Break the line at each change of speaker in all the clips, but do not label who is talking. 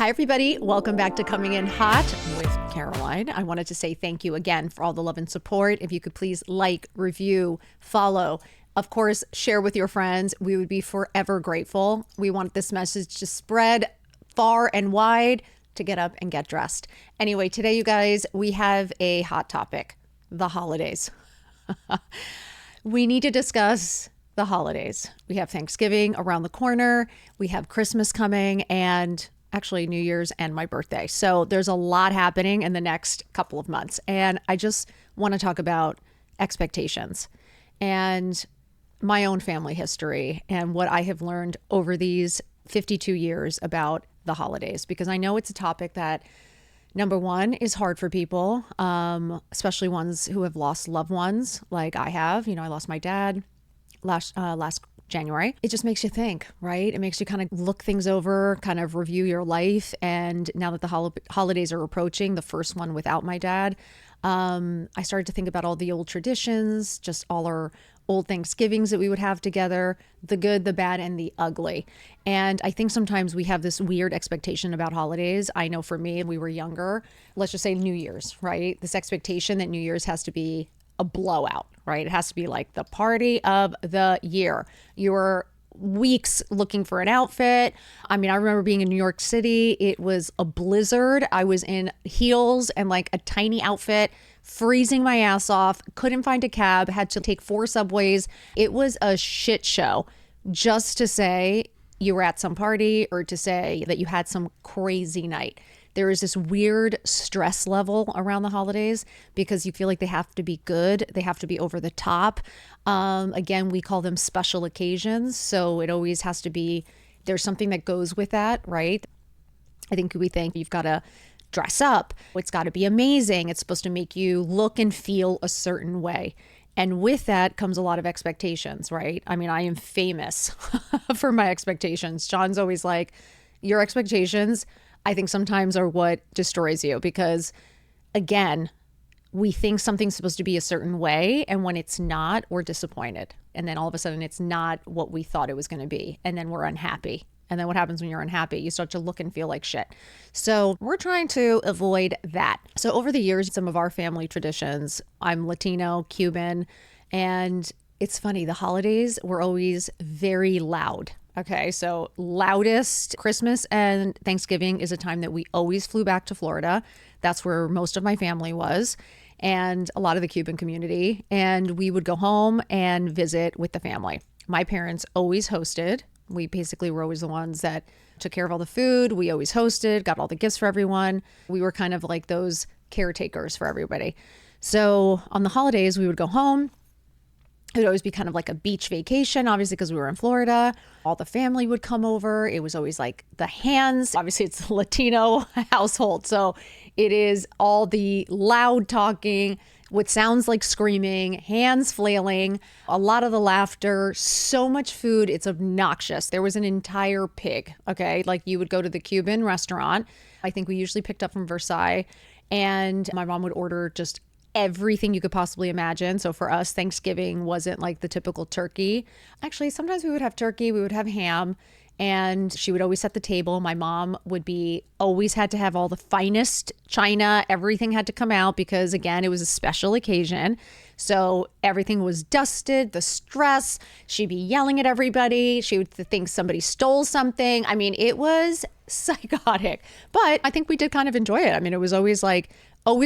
Hi, everybody. Welcome back to Coming In Hot with Caroline. I wanted to say thank you again for all the love and support. If you could please like, review, follow, of course, share with your friends. We would be forever grateful. We want this message to spread far and wide to get up and get dressed. Anyway, today, you guys, we have a hot topic, the holidays. We need to discuss the holidays. We have Thanksgiving around the corner. We have Christmas coming and actually New Year's and my birthday. So there's a lot happening in the next couple of months. And I just want to talk about expectations and my own family history and what I have learned over these 52 years about the holidays, because I know it's a topic that, number one, is hard for people, especially ones who have lost loved ones like I have. You know, I lost my dad last January. It just makes you think, right? It makes you kind of look things over, kind of review your life. And now that the holidays are approaching, the first one without my dad, I started to think about all the old traditions, just all our old Thanksgivings that we would have together, the good, the bad, and the ugly. And I think sometimes we have this weird expectation about holidays. I know for me, we were younger, let's just say New Year's, right? This expectation that New Year's has to be a blowout, right? It has to be like the party of the year. You're weeks looking for an outfit. I mean, I remember being in New York City. It was a blizzard. I was in heels and like a tiny outfit, freezing my ass off, couldn't find a cab, had to take 4 subways. It was a shit show just to say you were at some party or to say that you had some crazy night. There is this weird stress level around the holidays because you feel like they have to be good. They have to be over the top. Again, we call them special occasions. So it always has to be, there's something that goes with that, right? I think we think you've got to dress up. It's got to be amazing. It's supposed to make you look and feel a certain way. And with that comes a lot of expectations, right? I mean, I am famous for my expectations. John's always like, your expectations, I think sometimes are what destroys you because, again, we think something's supposed to be a certain way. And when it's not, we're disappointed. And then all of a sudden it's not what we thought it was going to be. And then we're unhappy. And then what happens when you're unhappy? You start to look and feel like shit. So we're trying to avoid that. So over the years, some of our family traditions, I'm Latino, Cuban, and it's funny. The holidays were always very loud. Okay, so loudest Christmas and Thanksgiving is a time that we always flew back to Florida. That's where most of my family was and a lot of the Cuban community. And we would go home and visit with the family. My parents always hosted. We basically were always the ones that took care of all the food. We always hosted, got all the gifts for everyone. We were kind of like those caretakers for everybody. So on the holidays, we would go home. It would always be kind of like a beach vacation, obviously, because we were in Florida. All the family would come over. It was always like the hands. Obviously, it's a Latino household. So it is all the loud talking, what sounds like screaming, hands flailing, a lot of the laughter, so much food. It's obnoxious. There was an entire pig, okay? Like you would go to the Cuban restaurant. I think we usually picked up from Versailles. And my mom would order just everything you could possibly imagine. So for us, Thanksgiving wasn't like the typical turkey. Actually, sometimes we would have turkey, we would have ham, and she would always set the table. My mom would be always had to have all the finest china. Everything had to come out because, again, it was a special occasion. So everything was dusted, the stress. She'd be yelling at everybody. She would think somebody stole something. I mean, it was psychotic, but I think we did kind of enjoy it. I mean, it was always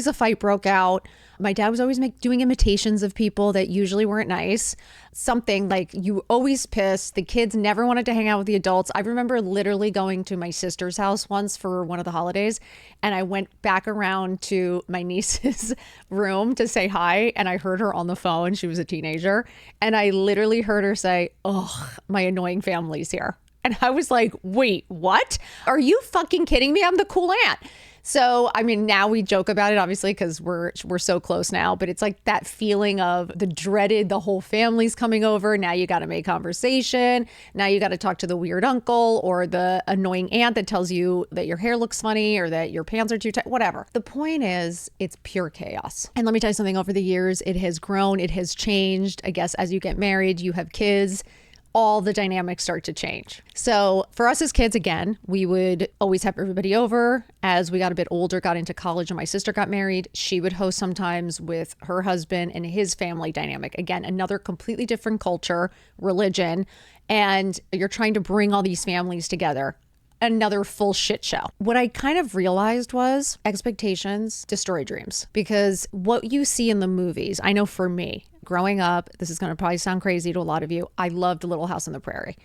a fight broke out. My dad was always doing imitations of people that usually weren't nice. Something like you always pissed. The kids never wanted to hang out with the adults. I remember literally going to my sister's house once for one of the holidays, and I went back around to my niece's room to say hi, and I heard her on the phone. She was a teenager, and I literally heard her say, "Oh, my annoying family's here." And I was like, wait, what? Are you fucking kidding me? I'm the cool aunt. So, I mean, now we joke about it, obviously, because we're so close now, but it's like that feeling of the whole family's coming over. Now you got to make conversation. Now you got to talk to the weird uncle or the annoying aunt that tells you that your hair looks funny or that your pants are too tight, whatever. The point is, it's pure chaos. And let me tell you something, over the years, it has grown, it has changed. I guess as you get married, you have kids. all the dynamics start to change. So for us as kids, again, we would always have everybody over. As we got a bit older, got into college, and my sister got married, she would host sometimes with her husband and his family dynamic. Again, another completely different culture, religion, and you're trying to bring all these families together. Another full shit show. What I kind of realized was expectations destroy dreams, because what you see in the movies, I know for me, growing up, this is going to probably sound crazy to a lot of you, I loved Little House on the Prairie.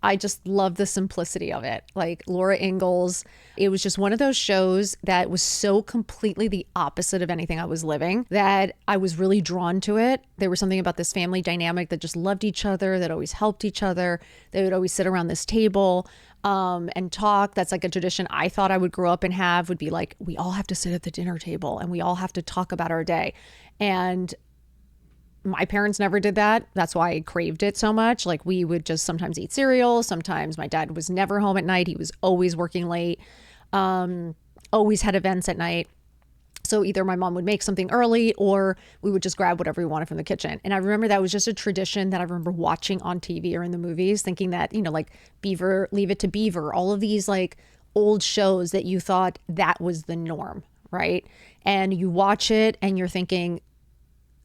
I just loved the simplicity of it. Like Laura Ingalls, it was just one of those shows that was so completely the opposite of anything I was living that I was really drawn to it. There was something about this family dynamic that just loved each other, that always helped each other. They would always sit around this table and talk. That's like a tradition I thought I would grow up and have, would be like, we all have to sit at the dinner table and we all have to talk about our day. And my parents never did that. That's why I craved it so much. Like we would just sometimes eat cereal. Sometimes my dad was never home at night. He was always working late, always had events at night. So either my mom would make something early or we would just grab whatever we wanted from the kitchen. And I remember that was just a tradition that I remember watching on TV or in the movies, thinking that, you know, like Beaver, Leave It to Beaver, all of these like old shows that you thought that was the norm, right? And you watch it and you're thinking,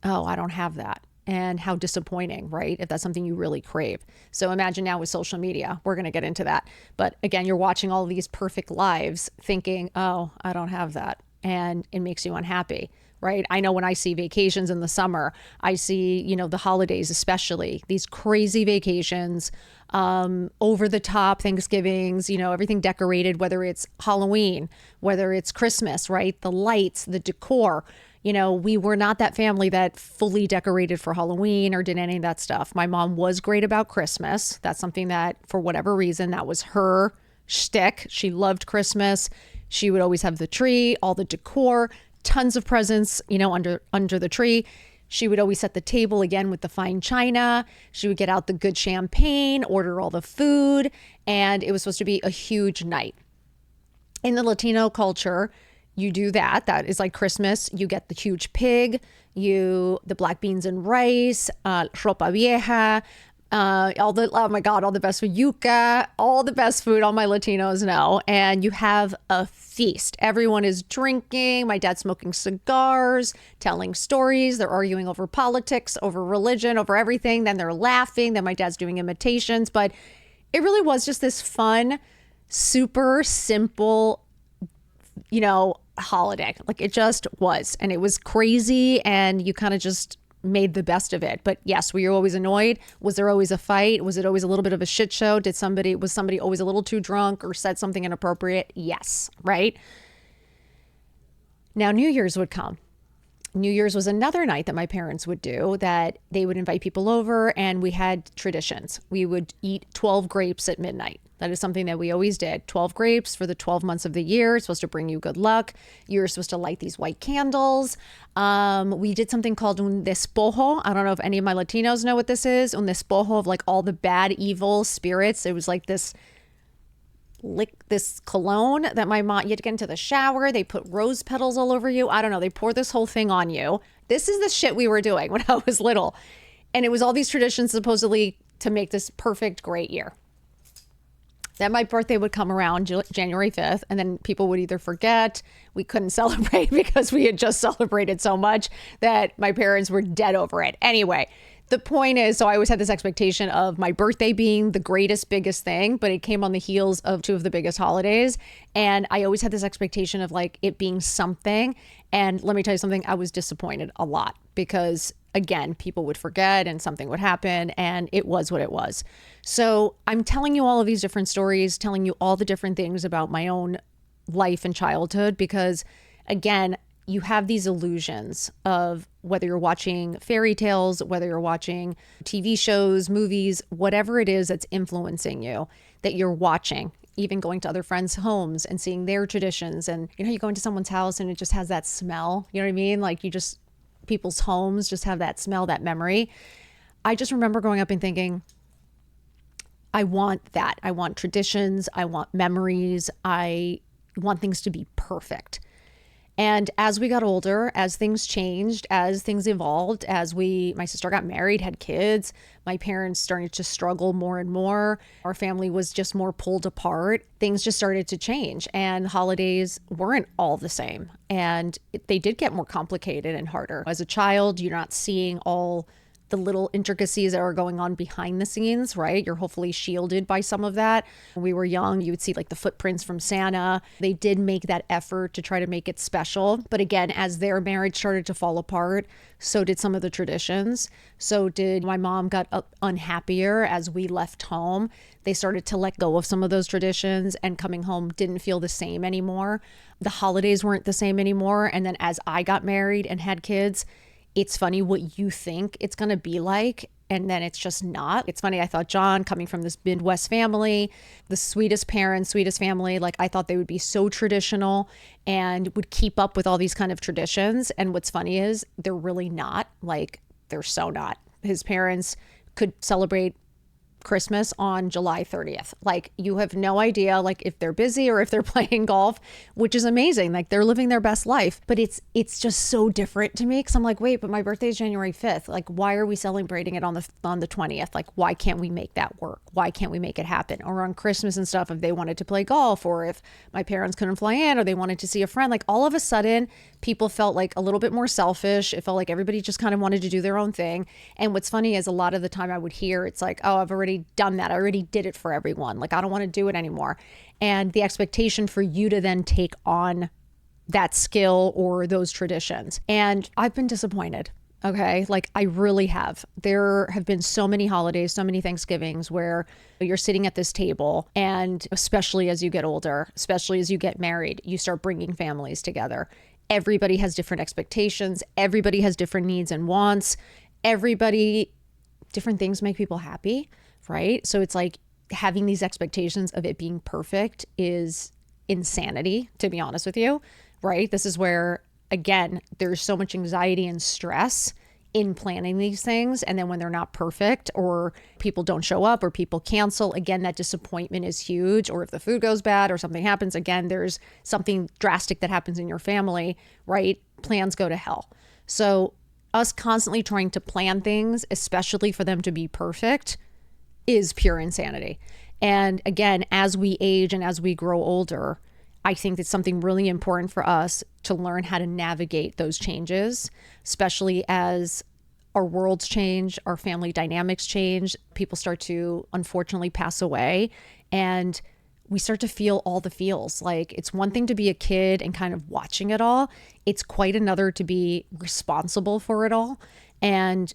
oh, I don't have that. And how disappointing, right? If that's something you really crave. So imagine now with social media, we're going to get into that. But again, you're watching all of these perfect lives thinking, oh, I don't have that. And it makes you unhappy, right? I know when I see vacations in the summer, I see, you know, the holidays, especially these crazy vacations, over the top Thanksgivings, you know, everything decorated, whether it's Halloween, whether it's Christmas, right? The lights, the decor. You know, we were not that family that fully decorated for Halloween or did any of that stuff. My mom was great about Christmas. That's something that, for whatever reason, that was her shtick. She loved Christmas. She would always have the tree, all the decor, tons of presents, you know, under the tree. She would always set the table again with the fine china. She would get out the good champagne, order all the food, and it was supposed to be a huge night. In the Latino culture, you do that. That is like Christmas. You get the huge pig, the black beans and rice, ropa vieja, oh my God, all the best food, yuca, all the best food all my Latinos know. And you have a feast. Everyone is drinking. My dad's smoking cigars, telling stories. They're arguing over politics, over religion, over everything. Then they're laughing. Then my dad's doing imitations. But it really was just this fun, super simple, you know, holiday. Like it just was. And it was crazy. And you kind of just made the best of it. But yes, were you always annoyed? Was there always a fight? Was it always a little bit of a shit show? Was somebody always a little too drunk or said something inappropriate? Yes, right? Now New Year's would come. New Year's was another night that my parents would do, that they would invite people over, and we had traditions. We would eat 12 grapes at midnight. That is something that we always did. 12 grapes for the 12 months of the year. It's supposed to bring you good luck. You're supposed to light these white candles. We did something called un despojo. I don't know if any of my Latinos know what this is. Un despojo, of like all the bad, evil spirits. It was like this cologne that my mom, you had to get into the shower. They put rose petals all over you. I don't know. They pour this whole thing on you. This is the shit we were doing when I was little. And it was all these traditions supposedly to make this perfect, great year. Then my birthday would come around January 5th, and then people would either forget, we couldn't celebrate because we had just celebrated so much that my parents were dead over it. Anyway, the point is, so I always had this expectation of my birthday being the greatest, biggest thing, but it came on the heels of two of the biggest holidays. And I always had this expectation of like it being something. And let me tell you something, I was disappointed a lot because again, people would forget and something would happen, and it was what it was. So I'm telling you all of these different stories, telling you all the different things about my own life and childhood, because again, you have these illusions of whether you're watching fairy tales, whether you're watching TV shows, movies, whatever it is that's influencing you, that you're watching, even going to other friends' homes and seeing their traditions. And you know, you go into someone's house and it just has that smell, you know what I mean? Like people's homes just have that smell, that memory. I just remember growing up and thinking, I want that. I want traditions. I want memories. I want things to be perfect. And as we got older, as things changed, as things evolved, my sister got married, had kids, my parents started to struggle more and more. Our family was just more pulled apart. Things just started to change, and holidays weren't all the same. And they did get more complicated and harder. As a child, you're not seeing all the little intricacies that are going on behind the scenes, right? You're hopefully shielded by some of that. When we were young, you would see like the footprints from Santa. They did make that effort to try to make it special. But again, as their marriage started to fall apart, so did some of the traditions. So did my mom got unhappier as we left home. They started to let go of some of those traditions, and coming home didn't feel the same anymore. The holidays weren't the same anymore. And then as I got married and had kids, it's funny what you think it's going to be like, and then it's just not. It's funny. I thought John, coming from this Midwest family, the sweetest parents, sweetest family, like I thought they would be so traditional and would keep up with all these kind of traditions. And what's funny is they're really not. Like, they're so not. His parents could celebrate Christmas on July 30th. Like, you have no idea, like, if they're busy or if they're playing golf, which is amazing. Like, they're living their best life, but it's just so different to me, because I'm like, wait, but my birthday is January 5th. Like, why are we celebrating it on the 20th? Like, why can't we make that work? Why can't we make it happen? Or on Christmas and stuff, if they wanted to play golf, or if my parents couldn't fly in, or they wanted to see a friend, like, all of a sudden people felt like a little bit more selfish. It felt like everybody just kind of wanted to do their own thing. And what's funny is a lot of the time I would hear, it's like, oh, I've already done that. I already did it for everyone. Like, I don't want to do it anymore. And the expectation for you to then take on that skill or those traditions. And I've been disappointed. Okay. Like, I really have. There have been so many holidays, so many Thanksgivings where you're sitting at this table, and especially as you get older, especially as you get married, you start bringing families together. Everybody has different expectations. Everybody has different needs and wants. Different things make people happy, right? So it's like having these expectations of it being perfect is insanity, to be honest with you, right? This is where, again, there's so much anxiety and stress in planning these things. And then when they're not perfect, or people don't show up, or people cancel, again, that disappointment is huge. Or if the food goes bad or something happens, again, there's something drastic that happens in your family, right? Plans go to hell. So us constantly trying to plan things, especially for them to be perfect, is pure insanity. And again, as we age and as we grow older, I think it's something really important for us to learn how to navigate those changes, especially as our worlds change, our family dynamics change, people start to unfortunately pass away, and we start to feel all the feels. Like, it's one thing to be a kid and kind of watching it all. It's quite another to be responsible for it all. And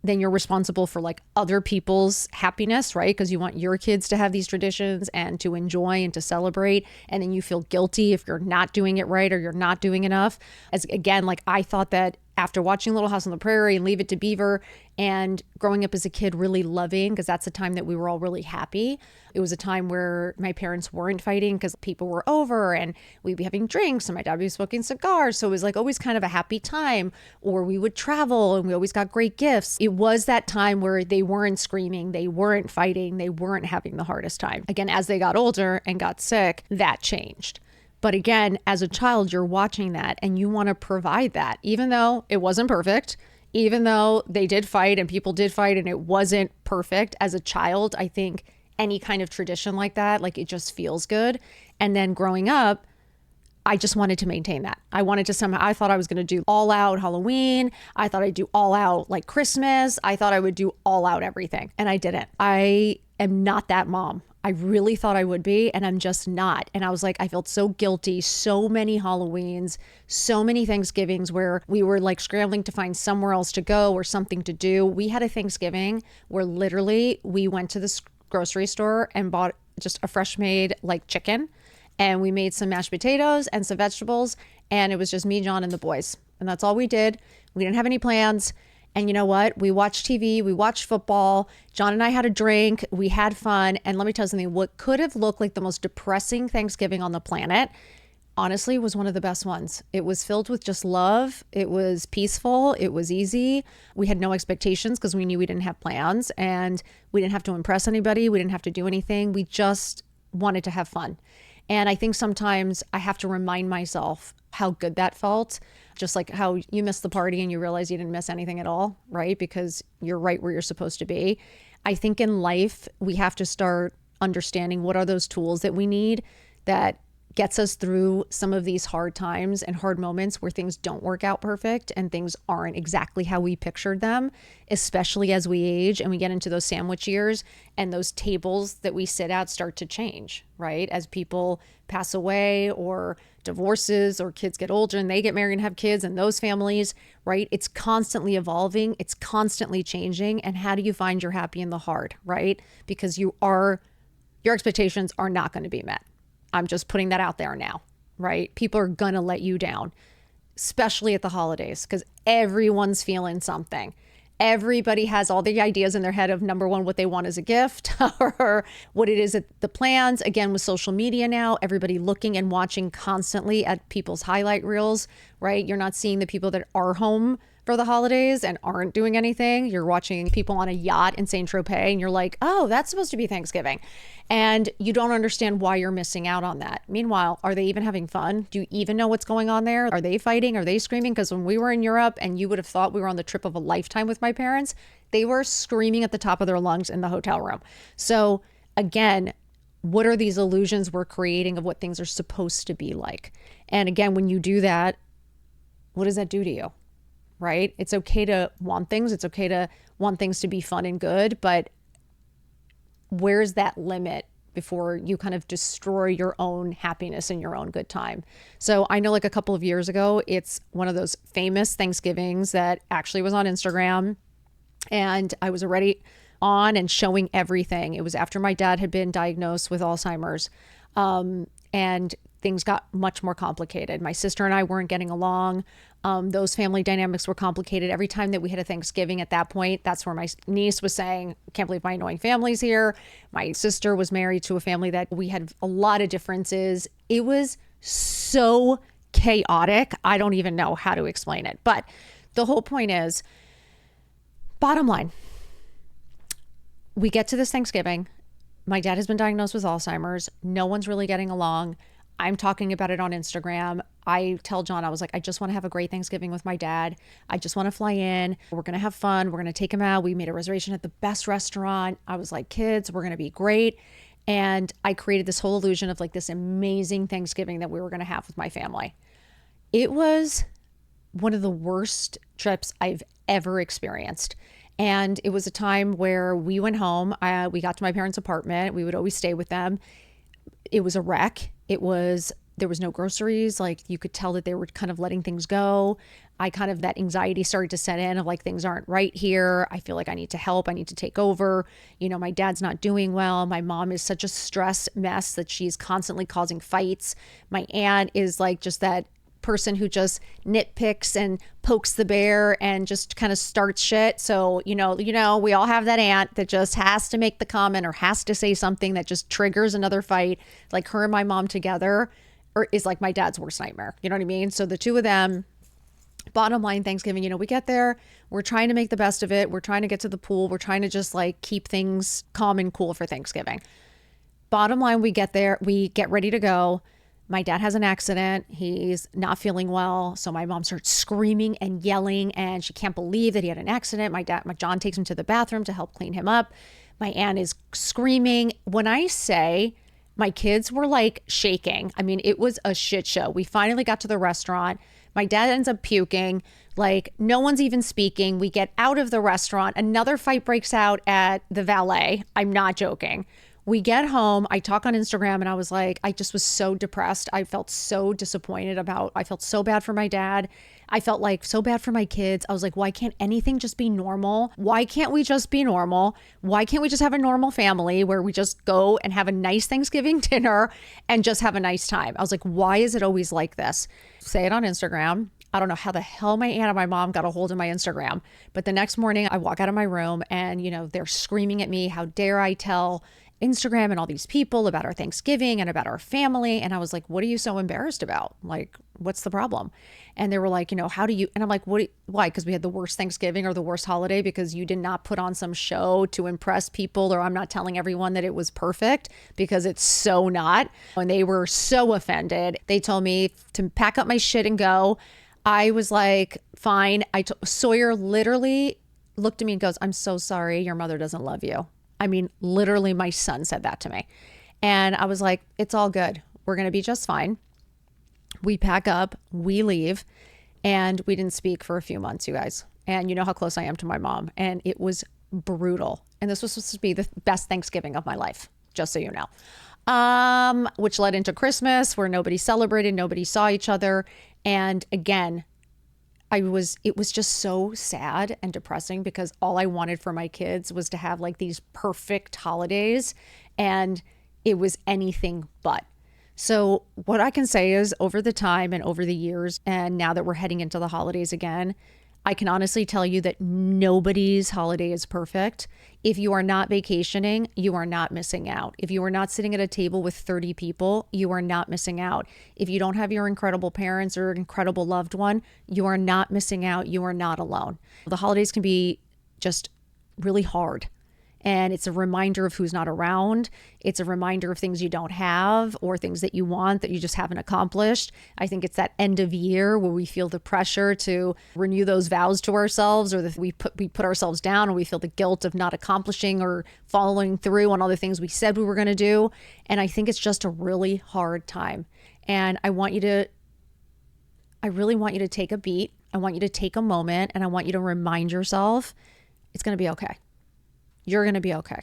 then you're responsible for like other people's happiness, right? Because you want your kids to have these traditions and to enjoy and to celebrate. And then you feel guilty if you're not doing it right or you're not doing enough. As again, like, I thought that after watching Little House on the Prairie and Leave It to Beaver, and growing up as a kid really loving, because that's a time that we were all really happy. It was a time where my parents weren't fighting because people were over, and we'd be having drinks, and my dad would be smoking cigars. So it was like always kind of a happy time. Or we would travel and we always got great gifts. It was that time where they weren't screaming, they weren't fighting, they weren't having the hardest time. Again, as they got older and got sick, that changed. But again, as a child, you're watching that and you want to provide that, even though it wasn't perfect, even though they did fight and people did fight and it wasn't perfect. As a child, I think any kind of tradition like that, like, it just feels good. And then growing up, I just wanted to maintain that. I wanted to somehow, I thought I was going to do all out Halloween. I thought I'd do all out like Christmas. I thought I would do all out everything. And I didn't. I am not that mom. I really thought I would be, and I'm just not. And I was like, I felt so guilty. So many Halloweens, so many Thanksgivings where we were like scrambling to find somewhere else to go or something to do. We had a Thanksgiving where literally we went to the grocery store and bought just a fresh made like chicken, and we made some mashed potatoes and some vegetables, and it was just me, John, and the boys. And that's all we did. We didn't have any plans. And you know what? We watched TV, we watched football. John and I had a drink, we had fun. And let me tell you something, what could have looked like the most depressing Thanksgiving on the planet, honestly, was one of the best ones. It was filled with just love. It was peaceful. It was easy. We had no expectations because we knew we didn't have plans, and we didn't have to impress anybody. We didn't have to do anything. We just wanted to have fun. And I think sometimes I have to remind myself how good that felt. Just like how you missed the party and you realize you didn't miss anything at all, right? Because you're right where you're supposed to be. I think in life, we have to start understanding what are those tools that we need that gets us through some of these hard times and hard moments where things don't work out perfect and things aren't exactly how we pictured them, especially as we age and we get into those sandwich years and those tables that we sit at start to change, right? As people pass away or divorces or kids get older and they get married and have kids and those families, right? It's constantly evolving. It's constantly changing. And how do you find your happy in the hard, right? Because your expectations are not going to be met. I'm just putting that out there now, right? People are going to let you down, especially at the holidays, because everyone's feeling something. Everybody has all the ideas in their head of number one, what they want as a gift or what it is at the plans. Again, with social media now, everybody looking and watching constantly at people's highlight reels, right? You're not seeing the people that are home for the holidays and aren't doing anything. You're watching people on a yacht in Saint Tropez and you're like, oh, that's supposed to be Thanksgiving. And you don't understand why you're missing out on that. Meanwhile, are they even having fun? Do you even know what's going on there? Are they fighting? Are they screaming? Because when we were in Europe and you would have thought we were on the trip of a lifetime with my parents, they were screaming at the top of their lungs in the hotel room. So again, what are these illusions we're creating of what things are supposed to be like? And again, when you do that, what does that do to you? Right? It's okay to want things. It's okay to want things to be fun and good, but where's that limit before you kind of destroy your own happiness and your own good time? So I know like a couple of years ago, it's one of those famous Thanksgivings that actually was on Instagram and I was already on and showing everything. It was after my dad had been diagnosed with Alzheimer's. And things got much more complicated. My sister and I weren't getting along. Those family dynamics were complicated. Every time that we had a Thanksgiving at that point, that's where my niece was saying, can't believe my annoying family's here. My sister was married to a family that we had a lot of differences. It was so chaotic. I don't even know how to explain it. But the whole point is, bottom line, we get to this Thanksgiving. My dad has been diagnosed with Alzheimer's. No one's really getting along. I'm talking about it on Instagram. I tell John, I was like, I just want to have a great Thanksgiving with my dad. I just want to fly in. We're going to have fun. We're going to take him out. We made a reservation at the best restaurant. I was like, kids, we're going to be great. And I created this whole illusion of like this amazing Thanksgiving that we were going to have with my family. It was one of the worst trips I've ever experienced. And it was a time where we went home. We got to my parents' apartment. We would always stay with them. It was a wreck. There was no groceries. Like you could tell that they were kind of letting things go. That anxiety started to set in of like, things aren't right here. I feel like I need to help. I need to take over. My dad's not doing well. My mom is such a stress mess that she's constantly causing fights. My aunt is like just that person who just nitpicks and pokes the bear and just kind of starts shit. So, we all have that aunt that just has to make the comment or has to say something that just triggers another fight. Like her and my mom together is like my dad's worst nightmare. You know what I mean? So the two of them, bottom line, Thanksgiving, we get there, we're trying to make the best of it. We're trying to get to the pool. We're trying to just like keep things calm and cool for Thanksgiving. Bottom line, we get there, we get ready to go. My dad has an accident. He's not feeling well. So my mom starts screaming and yelling and she can't believe that he had an accident. My John takes him to the bathroom to help clean him up. My aunt is screaming. When I say my kids were like shaking, I mean, it was a shit show. We finally got to the restaurant. My dad ends up puking. Like no one's even speaking. We get out of the restaurant. Another fight breaks out at the valet. I'm not joking. We get home, I talk on Instagram and I was like, I just was so depressed. I felt so disappointed I felt so bad for my dad. I felt like so bad for my kids. I was like, why can't anything just be normal? Why can't we just be normal? Why can't we just have a normal family where we just go and have a nice Thanksgiving dinner and just have a nice time? I was like, why is it always like this? Say it on Instagram. I don't know how the hell my aunt and my mom got a hold of my Instagram. But the next morning I walk out of my room and, they're screaming at me. How dare I tell Instagram and all these people about our Thanksgiving and about our family. And I was like, what are you so embarrassed about? Like, what's the problem? And they were like, how do you, and I'm like, why? Because we had the worst Thanksgiving or the worst holiday because you did not put on some show to impress people, or I'm not telling everyone that it was perfect because it's so not. And they were so offended. They told me to pack up my shit and go. I was like, fine. Sawyer literally looked at me and goes, I'm so sorry. Your mother doesn't love you. I mean, literally my son said that to me. And I was like, it's all good. We're going to be just fine. We pack up, we leave, and we didn't speak for a few months, you guys. And you know how close I am to my mom. And it was brutal. And this was supposed to be the best Thanksgiving of my life, just so you know. Which led into Christmas where nobody celebrated, nobody saw each other. And again, it was just so sad and depressing because all I wanted for my kids was to have like these perfect holidays, and it was anything but. So what I can say is over the time and over the years, and now that we're heading into the holidays again, I can honestly tell you that nobody's holiday is perfect. If you are not vacationing, you are not missing out. If you are not sitting at a table with 30 people, you are not missing out. If you don't have your incredible parents or incredible loved one, you are not missing out. You are not alone. The holidays can be just really hard. And it's a reminder of who's not around. It's a reminder of things you don't have or things that you want that you just haven't accomplished. I think it's that end of year where we feel the pressure to renew those vows to ourselves, or that we put ourselves down and we feel the guilt of not accomplishing or following through on all the things we said we were going to do. And I think it's just a really hard time. And I really want you to take a beat. I want you to take a moment, and I want you to remind yourself it's going to be okay. You're going to be okay.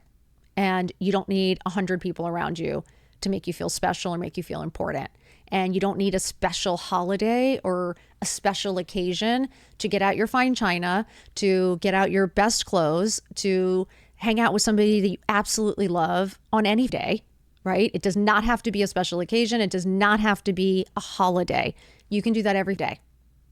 And you don't need 100 people around you to make you feel special or make you feel important. And you don't need a special holiday or a special occasion to get out your fine china, to get out your best clothes, to hang out with somebody that you absolutely love on any day, right? It does not have to be a special occasion. It does not have to be a holiday. You can do that every day.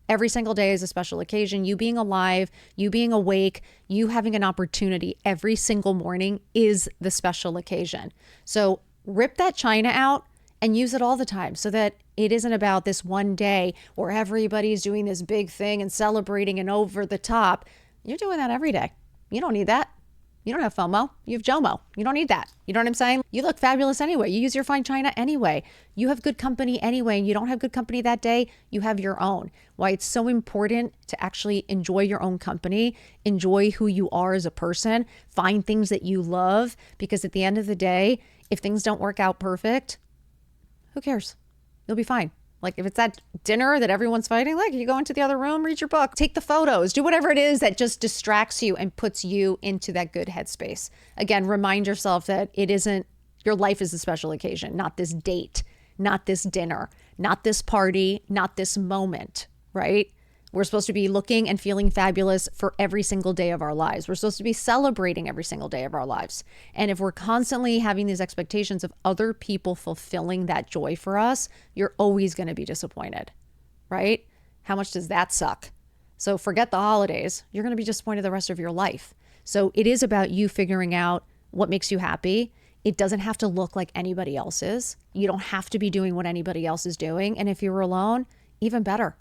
Every single day is a special occasion. You being alive, you being awake, you having an opportunity every single morning is the special occasion. So rip that china out and use it all the time so that it isn't about this one day where everybody's doing this big thing and celebrating and over the top. You're doing that every day. You don't need that. You don't have FOMO. You have JOMO. You don't need that. You know what I'm saying? You look fabulous anyway. You use your fine china anyway. You have good company anyway. And you don't have good company that day, you have your own. Why it's so important to actually enjoy your own company, enjoy who you are as a person, find things that you love. Because at the end of the day, if things don't work out perfect, who cares? You'll be fine. Like if it's that dinner that everyone's fighting, like you go into the other room, read your book, take the photos, do whatever it is that just distracts you and puts you into that good headspace. Again, remind yourself that it isn't, your life is a special occasion, not this date, not this dinner, not this party, not this moment, right? We're supposed to be looking and feeling fabulous for every single day of our lives. We're supposed to be celebrating every single day of our lives. And if we're constantly having these expectations of other people fulfilling that joy for us, you're always going to be disappointed, right? How much does that suck? So forget the holidays. You're going to be disappointed the rest of your life. So it is about you figuring out what makes you happy. It doesn't have to look like anybody else's. You don't have to be doing what anybody else is doing. And if you're alone, even better.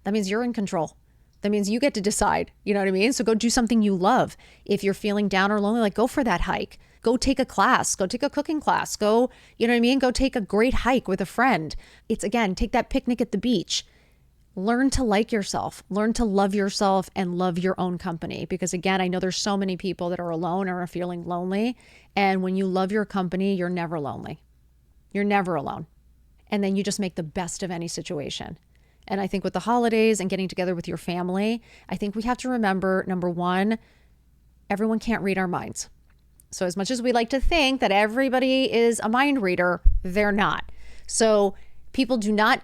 That means you're in control. That means you get to decide. You know what I mean? So go do something you love. If you're feeling down or lonely, like go for that hike. Go take a class. Go take a cooking class. Go, you know what I mean? Go take a great hike with a friend. It's again, take that picnic at the beach. Learn to like yourself. Learn to love yourself and love your own company. Because again, I know there's so many people that are alone or are feeling lonely. And when you love your company, you're never lonely. You're never alone. And then you just make the best of any situation. And I think with the holidays and getting together with your family, I think we have to remember, number one, everyone can't read our minds. So as much as we like to think that everybody is a mind reader, they're not. So people do not,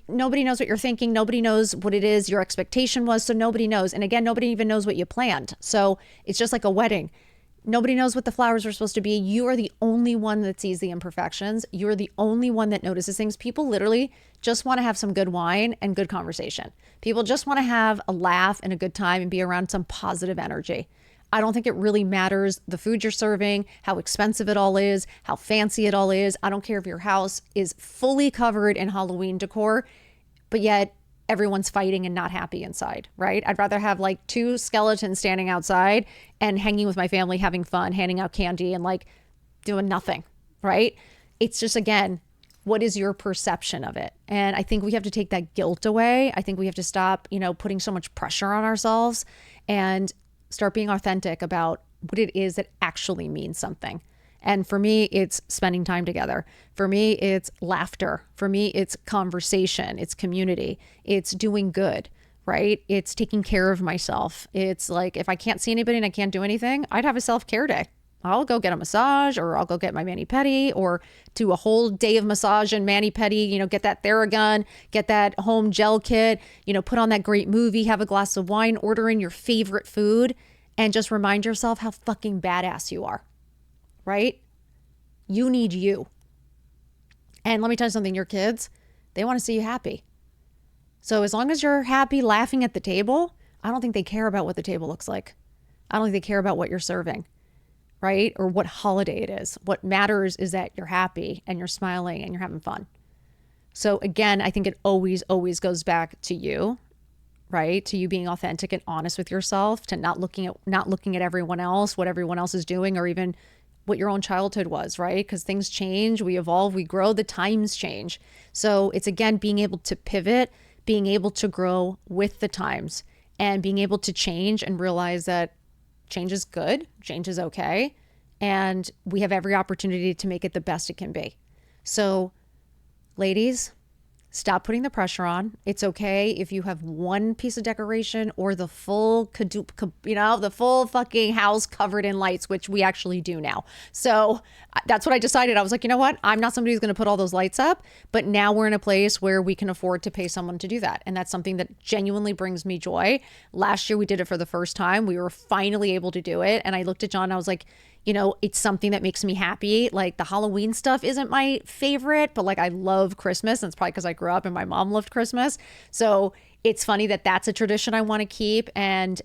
nobody knows what you're thinking. Nobody knows what it is your expectation was. So nobody knows. And again, nobody even knows what you planned. So it's just like a wedding. Nobody knows what the flowers are supposed to be. You are the only one that sees the imperfections. You're the only one that notices things. People literally just want to have some good wine and good conversation. People just want to have a laugh and a good time and be around some positive energy. I don't think it really matters the food you're serving, how expensive it all is, how fancy it all is. I don't care if your house is fully covered in Halloween decor, but yet everyone's fighting and not happy inside, right? I'd rather have like 2 skeletons standing outside and hanging with my family, having fun, handing out candy and like doing nothing, right? It's just, again, what is your perception of it? And I think we have to take that guilt away. I think we have to stop, putting so much pressure on ourselves and start being authentic about what it is that actually means something. And for me, it's spending time together. For me, it's laughter. For me, it's conversation. It's community. It's doing good, right? It's taking care of myself. It's like, if I can't see anybody and I can't do anything, I'd have a self-care day. I'll go get a massage, or I'll go get my mani-pedi, or do a whole day of massage and mani-pedi, get that Theragun, get that home gel kit, put on that great movie, have a glass of wine, order in your favorite food, and just remind yourself how fucking badass you are, right? You need you. And let me tell you something, your kids, they want to see you happy. So as long as you're happy laughing at the table, I don't think they care about what the table looks like. I don't think they care about what you're serving, right? Or what holiday it is. What matters is that you're happy and you're smiling and you're having fun. So again, I think it always, always goes back to you, right? To you being authentic and honest with yourself, to not looking at everyone else, what everyone else is doing, or even what your own childhood was, right? Because things change, we evolve, we grow, the times change. So it's, again, being able to pivot, being able to grow with the times, and being able to change and realize that change is good, change is okay, and we have every opportunity to make it the best it can be. So, ladies, stop putting the pressure on. It's okay if you have one piece of decoration or the full, the full fucking house covered in lights, which we actually do now. So that's what I decided. I was like, you know what? I'm not somebody who's going to put all those lights up, but now we're in a place where we can afford to pay someone to do that. And that's something that genuinely brings me joy. Last year we did it for the first time. We were finally able to do it. And I looked at John and I was like, it's something that makes me happy. Like, the Halloween stuff isn't my favorite, but like, I love Christmas. And it's probably because I grew up and my mom loved Christmas. So it's funny that that's a tradition I want to keep. And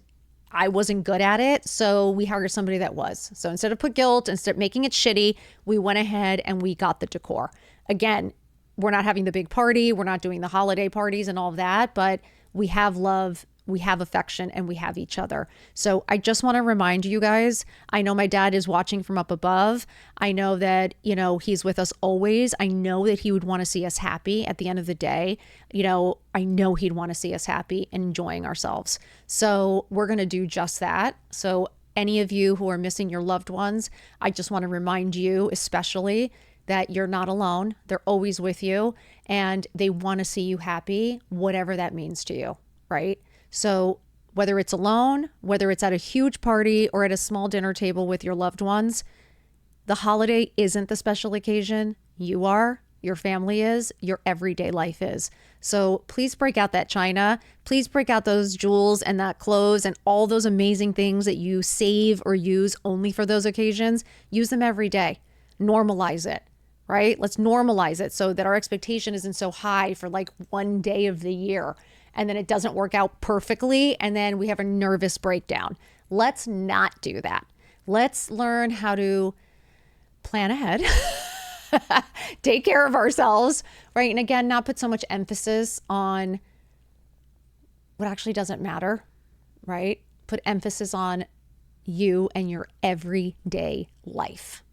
I wasn't good at it. So we hired somebody that was. So instead of put guilt, instead of making it shitty, we went ahead and we got the decor. Again, we're not having the big party. We're not doing the holiday parties and all of that, but we have love, we have affection, and we have each other. So I just want to remind you guys, I know my dad is watching from up above. I know that, he's with us always. I know that he would want to see us happy at the end of the day. I know he'd want to see us happy and enjoying ourselves. So we're going to do just that. So any of you who are missing your loved ones, I just want to remind you, especially, that you're not alone. They're always with you, and they want to see you happy, whatever that means to you, right? So whether it's alone, whether it's at a huge party or at a small dinner table with your loved ones, the holiday isn't the special occasion. You are, your family is, your everyday life is. So please break out that china. Please break out those jewels and that clothes and all those amazing things that you save or use only for those occasions. Use them every day. Normalize it, right? Let's normalize it so that our expectation isn't so high for like one day of the year, and then it doesn't work out perfectly, and then we have a nervous breakdown. Let's not do that. Let's learn how to plan ahead, take care of ourselves, right? And again, not put so much emphasis on what actually doesn't matter, right? Put emphasis on you and your everyday life.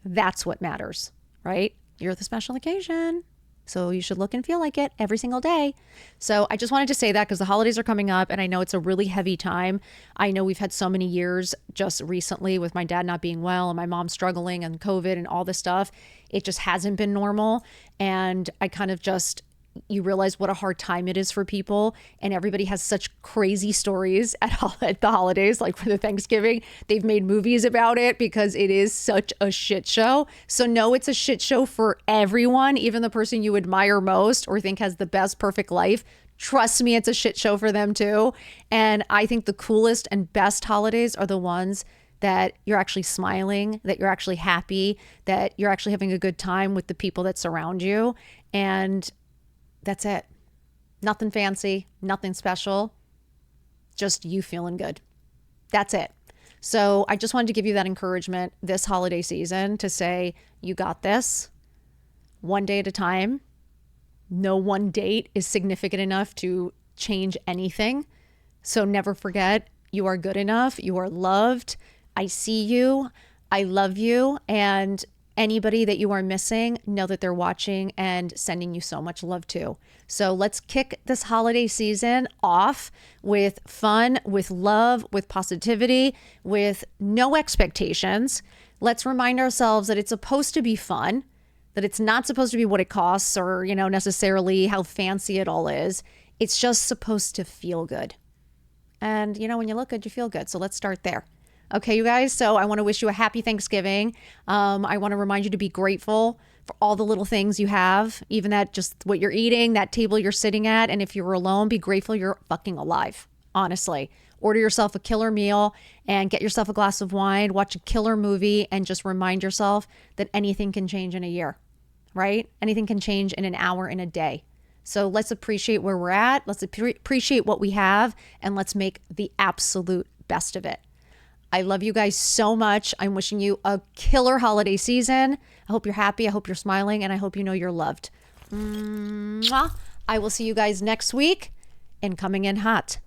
That's what matters, right? You're the special occasion. So you should look and feel like it every single day. So I just wanted to say that because the holidays are coming up and I know it's a really heavy time. I know we've had so many years just recently with my dad not being well and my mom struggling and COVID and all this stuff. It just hasn't been normal. And I kind of just, you realize what a hard time it is for people. And everybody has such crazy stories at the holidays, like for the Thanksgiving. They've made movies about it because it is such a shit show. So no, it's a shit show for everyone, even the person you admire most or think has the best perfect life. Trust me, it's a shit show for them too. And I think the coolest and best holidays are the ones that you're actually smiling, that you're actually happy, that you're actually having a good time with the people that surround you. And that's it. Nothing fancy, nothing special, just you feeling good. That's it. So I just wanted to give you that encouragement this holiday season to say, you got this, one day at a time. No one date is significant enough to change anything. So never forget, you are good enough. You are loved. I see you. I love you. And anybody that you are missing, know that they're watching and sending you so much love too. So let's kick this holiday season off with fun, with love, with positivity, with no expectations. Let's remind ourselves that it's supposed to be fun, that it's not supposed to be what it costs or, necessarily how fancy it all is. It's just supposed to feel good. And, when you look good, you feel good. So let's start there. Okay, you guys. So I want to wish you a happy Thanksgiving. I want to remind you to be grateful for all the little things you have, even that just what you're eating, that table you're sitting at. And if you're alone, be grateful you're fucking alive. Honestly, order yourself a killer meal and get yourself a glass of wine, watch a killer movie, and just remind yourself that anything can change in a year, right? Anything can change in an hour, in a day. So let's appreciate where we're at. Let's appreciate what we have, and let's make the absolute best of it. I love you guys so much. I'm wishing you a killer holiday season. I hope you're happy. I hope you're smiling, and I hope you know you're loved. Mwah. I will see you guys next week and Coming in Hot.